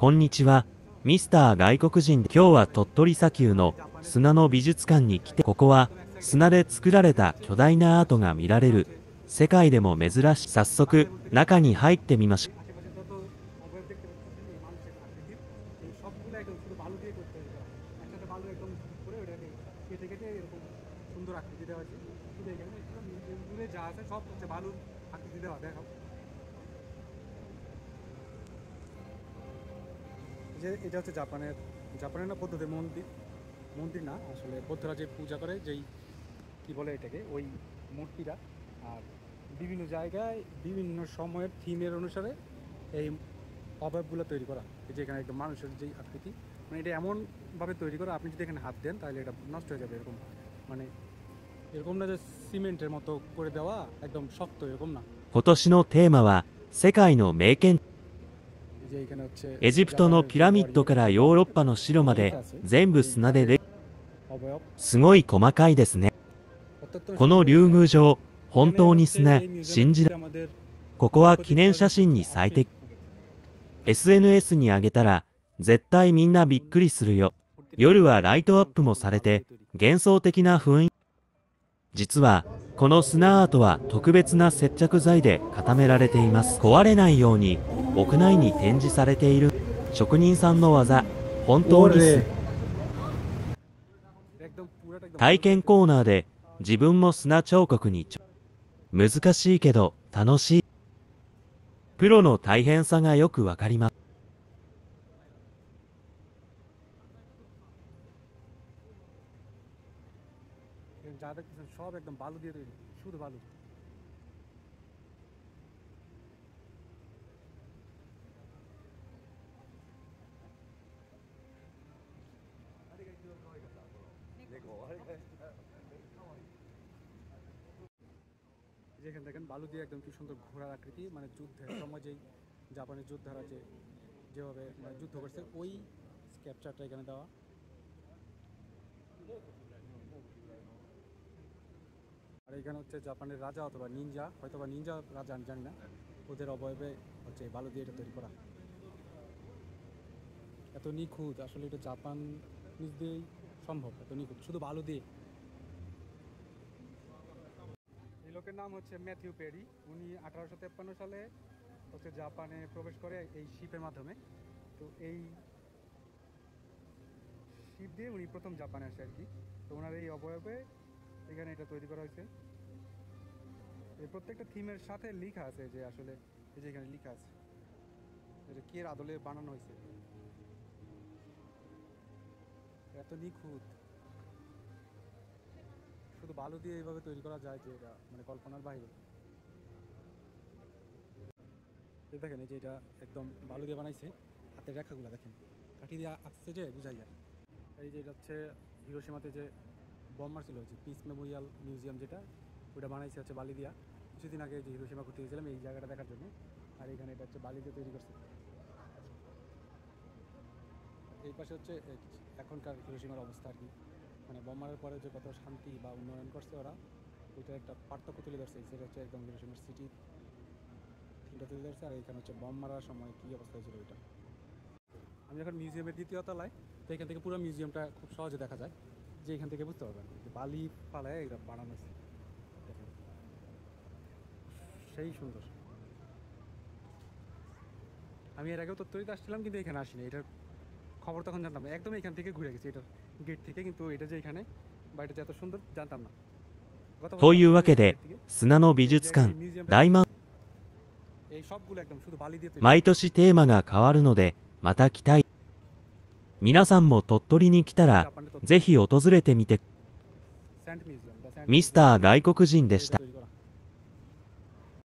こんにちは。ミスター外国人で、今日は鳥取砂丘の砂の美術館に来て、ここは砂で作られた巨大なアートが見られる、世界でも珍しい。早速、中に入ってみましょう。 এটা হচ্ছে জাপানের না বৌদ্ধদের মন্দির। মন্দির না, আসলে বৌদ্ধরা যে পূজা করে, যেই কি বলে এটাকে, ওই মূর্তিটা। আর বিভিন্ন জায়গায় বিভিন্ন সময়ের থিমের অনুসারে এই অবয়বগুলো তৈরি করা। এই যে এখানে একদম মানুষের যেই আকৃতি, মানে এটা এমনভাবে তৈরি করা, আপনি যদি এখানে হাত দেন তাহলে এটা নষ্ট হয়ে যাবে। এরকম মানে এরকম না যে সিমেন্টের মতো করে দেওয়া একদম শক্ত, এরকম না। 今年のテーマは世界の名建築。 যে এখানে হচ্ছে エジプトのピラミッドからヨーロッパの城まで全部砂でঅবয়ব। すごい細かいですね。この竜宮城、本当に砂、信じられない。ここは記念写真に最適。SNS に上げたら絶対みんなびっくりするよ。夜はライトアップもされて幻想的な雰囲気。実はこの砂アートは特別な接着剤で固められています。壊れないように屋内に展示されている職人さんの技、本当に体験コーナーで自分も砂彫刻に難しいけど楽しい。プロの大変さがよくわかります。সব একদম বালু দিয়ে তৈরি, শুধু বালু। যেখানে দেখেন বালু দিয়ে একদম কি সুন্দর ঘোড়ার আকৃতি, মানে যুদ্ধের সময় যেই জাপানের যোদ্ধারা যেভাবে মানে যুদ্ধ করছে ওই ক্যাপচারটা এখানে দেওয়া। আর এখানে হচ্ছে জাপানের রাজা অথবা নিনজা, হয়তোবা নিনজা রাজা আমি জানি না, ওদের অবয়বে হচ্ছে বালু দিয়ে এটা তৈরি করা। এত নিখুঁত, আসলে এটা জাপান নিজ দিয়েই সম্ভব, এত নিখুঁত শুধু বালু দিয়ে। এই লোকের নাম হচ্ছে ম্যাথিউ পেরি। উনি 1853 সালে হচ্ছে জাপানে প্রবেশ করে এই শিপের মাধ্যমে। তো এই শিপ দিয়ে উনি প্রথম জাপানে আসে আর কি। তো ওনার এই অবয়বে এখানে এটা তৈরি করা হয়েছে। এই প্রত্যেকটা থিমের সাথে লেখা আছে যে আসলে এই যে এখানে লেখা আছে এটা কি এর আদলে বানানো হয়েছে। এত নিখুঁত, শুধু বালু দিয়ে এইভাবে তৈরি করা যায় যে এটা মানে কল্পনার বাইরে। এই দেখেন, এই যে এটা একদম বালু দিয়ে বানাইছে, হাতের রেখাগুলো দেখেন কাঠি দিয়ে আঁকছে যে বোঝাই যায়। এই যে এটা হচ্ছে হিরোশিমাতে যে বম মারছিল, যে পিস মেমোরিয়াল মিউজিয়াম, যেটা ওটা বানাইছে হচ্ছে বালি দিয়া। কিছুদিন আগে যে হিরোশিমা ঘুরতে গেছিলাম এই জায়গাটা দেখার জন্য, আর এখানে এটা হচ্ছে বালি দিয়ে তৈরি করছে। এই পাশে হচ্ছে এখনকার হিরোশিমার অবস্থা আর কি, মানে বম মারার পরে যে কত শান্তি বা উন্নয়ন করছে ওরা, ওইটার একটা পার্থক্য তুলে ধরছে। সেটা হচ্ছে একদম হিরোশিমার সিটি থিমটা তুলে ধরছে, আর এখানে হচ্ছে বম মারার সময় কী অবস্থা হয়েছিল ওইটা। আমি এখন মিউজিয়ামের দ্বিতীয় তলায়, তো এখান থেকে পুরো মিউজিয়ামটা খুব সহজে দেখা যায়, যে এখান থেকে বুঝতে পারবেন যে বালি পালায় এটা বানানো হয়েছে। দেখেন সেই সুন্দর। আমি এর আগেও তথ্যরিতে আসছিলাম কিন্তু এখানে আসিনি, এটার খবর তখন জানতাম না, একদম এখান থেকে ঘুরে গেছি এটার গেট থেকে, কিন্তু এটা যে এখানে বা এটা যে এত সুন্দর জানতাম না। というわけで砂の美術館大満、 এই সবগুলো একদম শুধু বালি দিয়ে তৈরি। 毎年テーマが変わるのでまた来たい。皆さんも鳥取に来たらぜひ訪れてみて。ミスター外国人でした。